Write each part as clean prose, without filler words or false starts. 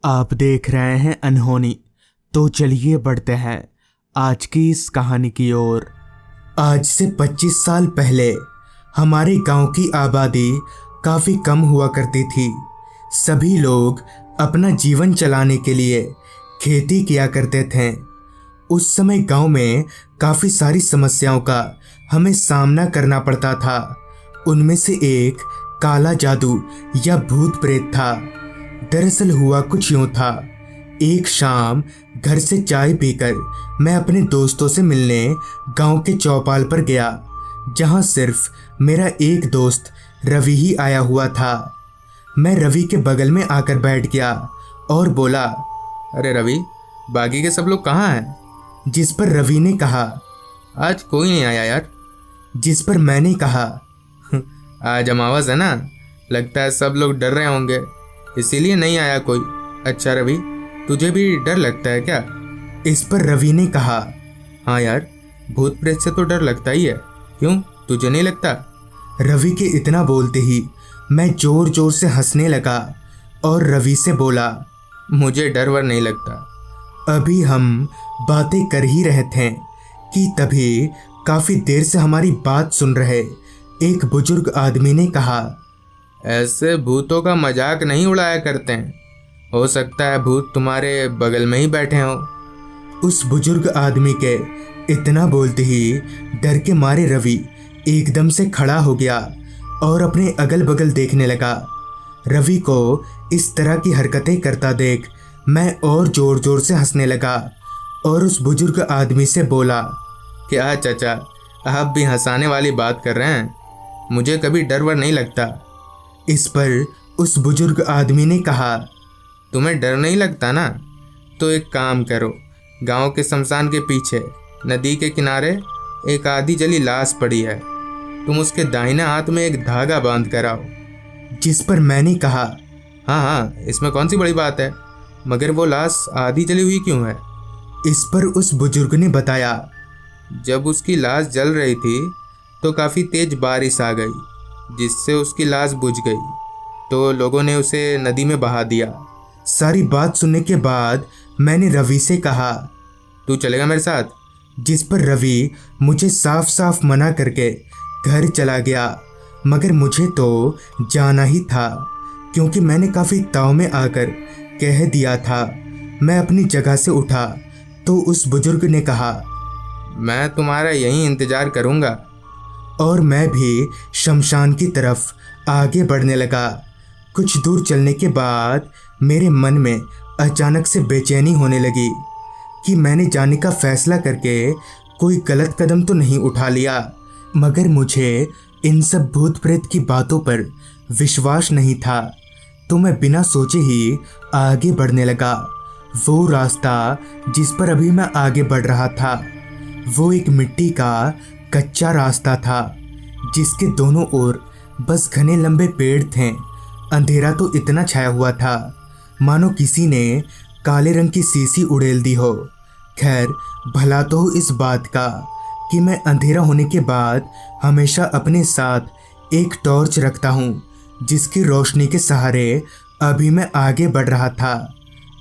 आप देख रहे हैं अनहोनी। तो चलिए बढ़ते हैं आज की इस कहानी की ओर। आज से 25 साल पहले हमारे गांव की आबादी काफ़ी कम हुआ करती थी। सभी लोग अपना जीवन चलाने के लिए खेती किया करते थे। उस समय गांव में काफ़ी सारी समस्याओं का हमें सामना करना पड़ता था। उनमें से एक काला जादू या भूत प्रेत था। दरअसल हुआ कुछ यूं था। एक शाम घर से चाय पीकर मैं अपने दोस्तों से मिलने गांव के चौपाल पर गया, जहां सिर्फ मेरा एक दोस्त रवि ही आया हुआ था। मैं रवि के बगल में आकर बैठ गया और बोला, अरे रवि, बाकी के सब लोग कहाँ हैं? जिस पर रवि ने कहा, आज कोई नहीं आया यार। जिस पर मैंने कहा, आज अमावस है ना, लगता है सब लोग डर रहे होंगे, इसीलिए नहीं आया कोई। अच्छा रवि, तुझे भी डर लगता है क्या? इस पर रवि ने कहा, हाँ यार, भूत प्रेत से तो डर लगता ही है। क्यों, तुझे नहीं लगता? रवि के इतना बोलते ही मैं जोर जोर से हंसने लगा और रवि से बोला, मुझे डर वर नहीं लगता। अभी हम बातें कर ही रहे थे कि तभी काफी देर से हमारी बात सुन रहे एक बुजुर्ग आदमी ने कहा, ऐसे भूतों का मजाक नहीं उड़ाया करते हैं, हो सकता है भूत तुम्हारे बगल में ही बैठे हों। उस बुजुर्ग आदमी के इतना बोलते ही डर के मारे रवि एकदम से खड़ा हो गया और अपने अगल बगल देखने लगा। रवि को इस तरह की हरकतें करता देख मैं और जोर जोर से हंसने लगा और उस बुजुर्ग आदमी से बोला, क्या चाचा, आप भी हंसाने वाली बात कर रहे हैं? मुझे कभी डर वर नहीं लगता। इस पर उस बुजुर्ग आदमी ने कहा, तुम्हें डर नहीं लगता ना, तो एक काम करो, गांव के शमशान के पीछे नदी के किनारे एक आधी जली लाश पड़ी है, तुम उसके दाहिने हाथ में एक धागा बांध कर आओ। जिस पर मैंने कहा, हाँ हाँ, इसमें कौन सी बड़ी बात है, मगर वो लाश आधी जली हुई क्यों है? इस पर उस बुजुर्ग ने बताया, जब उसकी लाश जल रही थी तो काफ़ी तेज बारिश आ गई, जिससे उसकी लाश बुझ गई, तो लोगों ने उसे नदी में बहा दिया। सारी बात सुनने के बाद मैंने रवि से कहा, तू चलेगा मेरे साथ? जिस पर रवि मुझे साफ साफ मना करके घर चला गया। मगर मुझे तो जाना ही था, क्योंकि मैंने काफ़ी ताव में आकर कह दिया था। मैं अपनी जगह से उठा तो उस बुजुर्ग ने कहा, मैं तुम्हारा यहीं इंतज़ार करूँगा। और मैं भी शमशान की तरफ आगे बढ़ने लगा। कुछ दूर चलने के बाद मेरे मन में अचानक से बेचैनी होने लगी कि मैंने जाने का फैसला करके कोई गलत कदम तो नहीं उठा लिया। मगर मुझे इन सब भूत प्रेत की बातों पर विश्वास नहीं था, तो मैं बिना सोचे ही आगे बढ़ने लगा। वो रास्ता जिस पर अभी मैं आगे बढ़ रहा था, वो एक मिट्टी का कच्चा रास्ता था, जिसके दोनों ओर बस घने लंबे पेड़ थे। अंधेरा तो इतना छाया हुआ था मानो किसी ने काले रंग की शीशी उड़ेल दी हो। खैर, भला तो हो इस बात का कि मैं अंधेरा होने के बाद हमेशा अपने साथ एक टॉर्च रखता हूँ, जिसकी रोशनी के सहारे अभी मैं आगे बढ़ रहा था।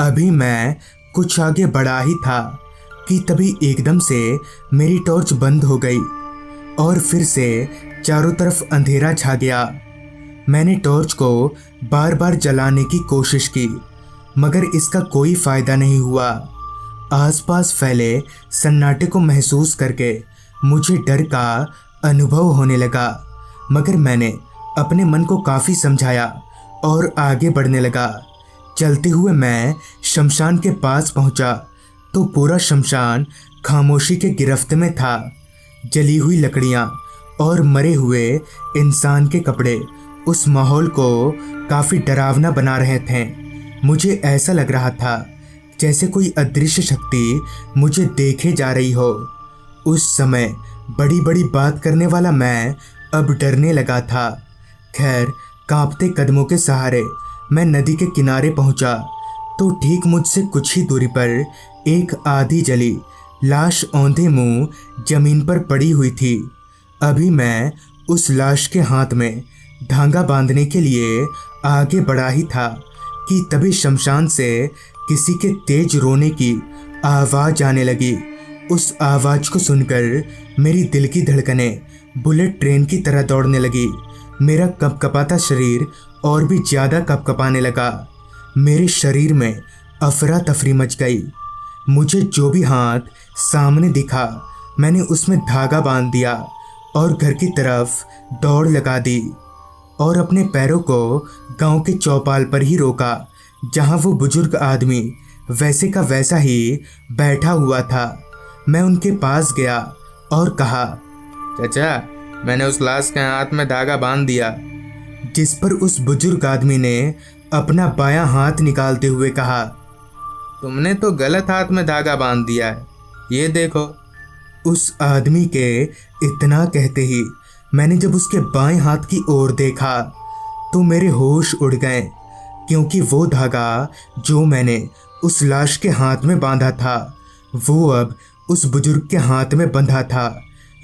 अभी मैं कुछ आगे बढ़ा ही था कि तभी एकदम से मेरी टॉर्च बंद हो गई और फिर से चारों तरफ अंधेरा छा गया। मैंने टॉर्च को बार बार जलाने की कोशिश की, मगर इसका कोई फ़ायदा नहीं हुआ। आसपास फैले सन्नाटे को महसूस करके मुझे डर का अनुभव होने लगा, मगर मैंने अपने मन को काफ़ी समझाया और आगे बढ़ने लगा। चलते हुए मैं शमशान के पास पहुंचा तो पूरा शमशान खामोशी के गिरफ्त में था। जली हुई लकड़ियां और मरे हुए इंसान के कपड़े उस माहौल को काफ़ी डरावना बना रहे थे। मुझे ऐसा लग रहा था जैसे कोई अदृश्य शक्ति मुझे देखे जा रही हो। उस समय बड़ी बड़ी बात करने वाला मैं अब डरने लगा था। खैर, कांपते कदमों के सहारे मैं नदी के किनारे पहुंचा तो ठीक मुझसे कुछ ही दूरी पर एक आधी जली लाश औंधे मुंह जमीन पर पड़ी हुई थी। अभी मैं उस लाश के हाथ में धागा बांधने के लिए आगे बढ़ा ही था कि तभी शमशान से किसी के तेज रोने की आवाज़ आने लगी। उस आवाज़ को सुनकर मेरी दिल की धड़कनें बुलेट ट्रेन की तरह दौड़ने लगी। मेरा कपकपाता शरीर और भी ज़्यादा कपकपाने लगा। मेरे शरीर में अफरा तफरी मच गई। मुझे जो भी हाथ सामने दिखा मैंने उसमें धागा बांध दिया और घर की तरफ दौड़ लगा दी और अपने पैरों को गांव के चौपाल पर ही रोका जहां वो बुजुर्ग आदमी वैसे का वैसा ही बैठा हुआ था। मैं उनके पास गया और कहा, चाचा, मैंने उस लाश के हाथ में धागा बांध दिया। जिस पर उस बुजुर्ग आदमी ने अपना बायां हाथ निकालते हुए कहा, तुमने तो गलत हाथ में धागा बांध दिया है, ये देखो। उस आदमी के इतना कहते ही मैंने जब उसके बाएं हाथ की ओर देखा तो मेरे होश उड़ गए, क्योंकि वो धागा जो मैंने उस लाश के हाथ में बांधा था वो अब उस बुजुर्ग के हाथ में बंधा था।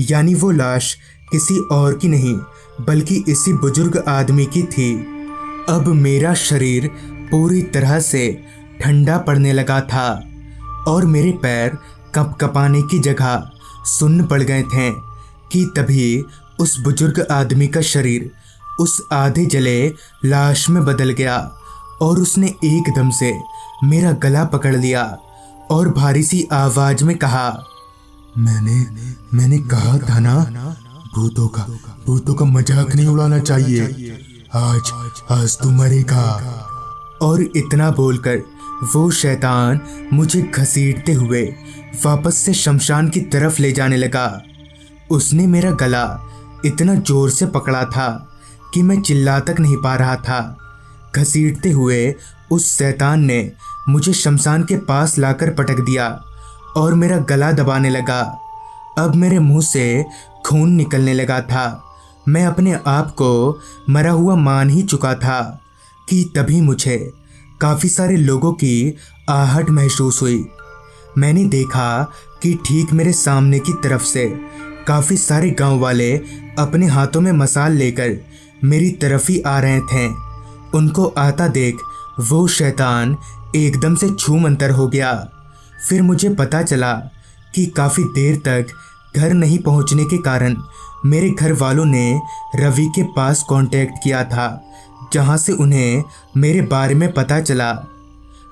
यानी वो लाश किसी और की नहीं बल्कि इसी बुजुर्ग आदमी की थी। अब मेरा शरीर पूरी तरह से ठंडा पड़ने लगा था और मेरे पैर कपकपाने की जगह सुन्न पड़ गए थे कि तभी उस बुजुर्ग आदमी का शरीर उस आधे जले लाश में बदल गया और उसने एकदम से मेरा गला पकड़ लिया और भारी सी आवाज में कहा, मैंने कहा था ना, भूतों का मजाक नहीं उड़ाना चाहिए। आज तू मरेगा। और इतना बोलकर वो शैतान मुझे घसीटते हुए वापस से शमशान की तरफ ले जाने लगा। उसने मेरा गला इतना जोर से पकड़ा था कि मैं चिल्ला तक नहीं पा रहा था। घसीटते हुए उस शैतान ने मुझे शमशान के पास लाकर पटक दिया और मेरा गला दबाने लगा। अब मेरे मुंह से खून निकलने लगा था। मैं अपने आप को मरा हुआ मान ही चुका था कि तभी मुझे काफ़ी सारे लोगों की आहट महसूस हुई। मैंने देखा कि ठीक मेरे सामने की तरफ से काफ़ी सारे गांव वाले अपने हाथों में मसाल लेकर मेरी तरफ ही आ रहे थे। उनको आता देख वो शैतान एकदम से छूमंतर हो गया। फिर मुझे पता चला कि काफ़ी देर तक घर नहीं पहुंचने के कारण मेरे घर वालों ने रवि के पास कांटेक्ट किया था, जहां से उन्हें मेरे बारे में पता चला।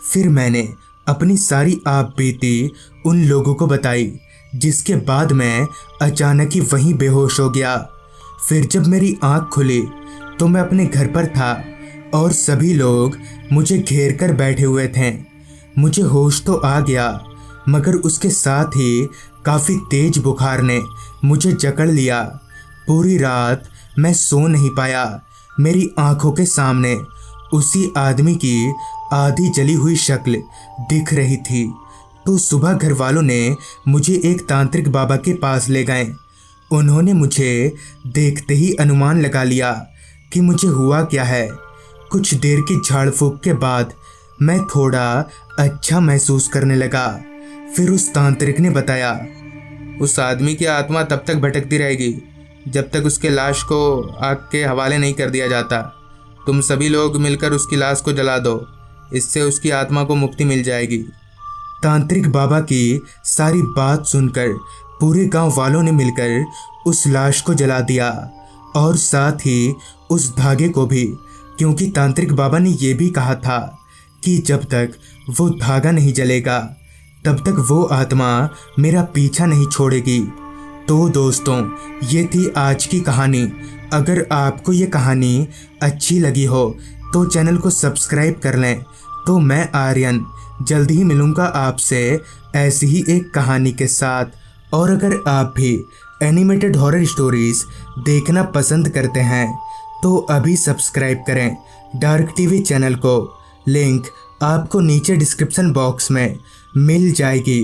फिर मैंने अपनी सारी आप बीती उन लोगों को बताई, जिसके बाद मैं अचानक ही वहीं बेहोश हो गया। फिर जब मेरी आंख खुली तो मैं अपने घर पर था और सभी लोग मुझे घेर कर बैठे हुए थे। मुझे होश तो आ गया, मगर उसके साथ ही काफ़ी तेज बुखार ने मुझे जकड़ लिया। पूरी रात मैं सो नहीं पाया। मेरी आंखों के सामने उसी आदमी की आधी जली हुई शक्ल दिख रही थी। तो सुबह घर वालों ने मुझे एक तांत्रिक बाबा के पास ले गए। उन्होंने मुझे देखते ही अनुमान लगा लिया कि मुझे हुआ क्या है। कुछ देर की झाड़ फूंक के बाद मैं थोड़ा अच्छा महसूस करने लगा। फिर उस तांत्रिक ने बताया, उस आदमी की आत्मा तब तक भटकती रहेगी जब तक उसके लाश को आग के हवाले नहीं कर दिया जाता। तुम सभी लोग मिलकर उसकी लाश को जला दो, इससे उसकी आत्मा को मुक्ति मिल जाएगी। तांत्रिक बाबा की सारी बात सुनकर पूरे गांव वालों ने मिलकर उस लाश को जला दिया और साथ ही उस धागे को भी, क्योंकि तांत्रिक बाबा ने यह भी कहा था कि जब तक वो धागा नहीं जलेगा तब तक वो आत्मा मेरा पीछा नहीं छोड़ेगी। तो दोस्तों, ये थी आज की कहानी। अगर आपको ये कहानी अच्छी लगी हो तो चैनल को सब्सक्राइब कर लें। तो मैं आर्यन जल्द ही मिलूँगा आपसे ऐसी ही एक कहानी के साथ। और अगर आप भी एनिमेटेड हॉरर स्टोरीज़ देखना पसंद करते हैं तो अभी सब्सक्राइब करें डार्क टीवी चैनल को। लिंक आपको नीचे डिस्क्रिप्शन बॉक्स में मिल जाएगी।